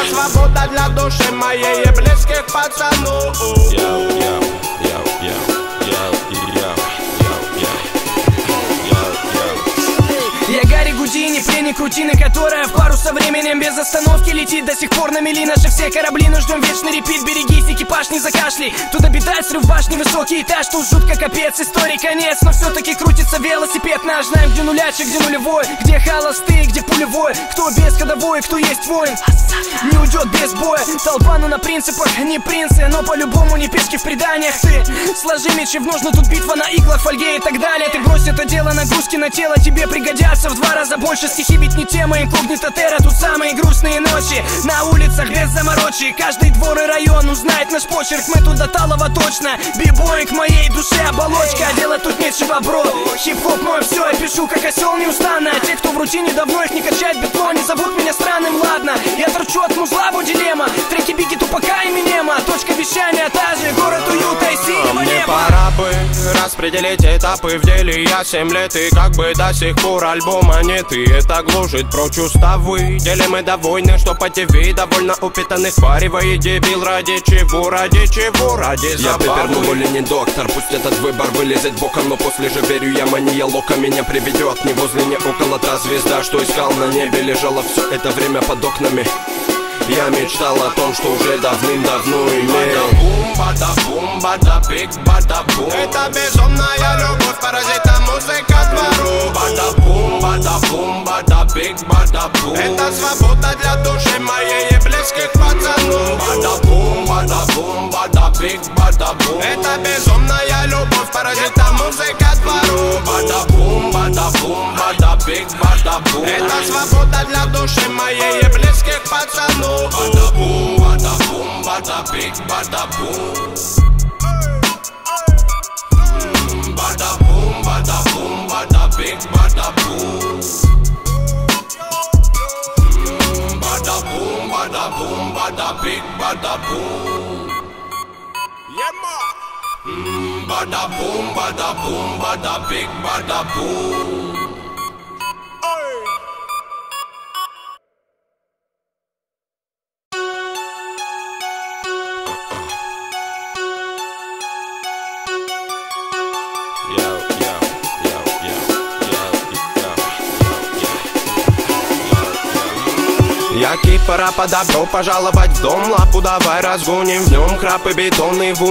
Это свобода для души моей и близких пацанов. Я Гарри Гудини, пленник рутины, которая в пару со временем без остановки летит. До сих пор на мели наши все корабли, но ждем вечный репит. Берегись, экипаж, не закашляй. Тут обитает срыв башни, высокий этаж. Тут жутко капец, истории конец. Но все-таки крутится велосипед наш. Знаем, где нулячек, где нулевой, где холостые, где пулевой. Кто без ходовой, кто есть воин, не уйдет без боя. Толпа, ну на принципах, не принцы, но по-любому не пешки в преданиях. Ты сложи мечи в ножны, тут битва на иглах, фольге и так далее. Ты брось это дело, нагрузки на тело тебе пригодятся в 2 раза больше. Стихи ведь не тема, инкогнито терра. Тут самые грустные ночи на улицах без заморочи. Каждый двор и район узнает наш почерк. Мы тут до талого точно. Бибоинг моей душе оболочка, а делать тут нечего, бро. Хип-хоп мой все, я пишу как осел неустанно. А те, кто в рутине давно, их не качает битло, не зовут меня странным, ладно. Я торчу от музла, дилемма. Треки Бигги, Тупака и Эминема. Точка вещания та же, город уюта и синего мне неба. пора бы распределить этапы в деле. Я 7 лет и как бы до сих пор альбома нет. И это глушит прочь уставы. Делим мы до войны, что по ТВ довольно упитанных паривает дебил. Ради чего, ради чего, ради забавы. Я пепер, более не доктор. Пусть этот выбор вылезет боком, но после же верю я, мания лока меня приведет. Не возле, не около та звезда, что искал на небе, лежала все это время под окнами. Я мечтал о том, что уже давным-давно имел. Бада-бум, бада-биг, бада-бум. Это безумная любовь, паразита музыка двору. Бада-бум, бада-бум, бада-биг, бада-бум. Это свобода для души моей и близких пацанов. Бада-бум, бада-бум, бада-биг, бада-бум. Это безумная любовь, паразита музыка двору. Бада-бум, бада-бум, бада-биг, бада-бум. Это свобода для души моей и близких пацанов. Bada-boom, bada-boom, bada-big, bada-boom. Bada-boom, bada-boom, bada-big, bada-boom. Bada-boom, bada-boom, bada-big, bada-boom. Yeah, ma. Bada-boom, bada-boom, bada-big, bada-boom. Я кипара подобро пожаловать в дом. Лапу давай разгоним в нем, храп и бетонный в уни.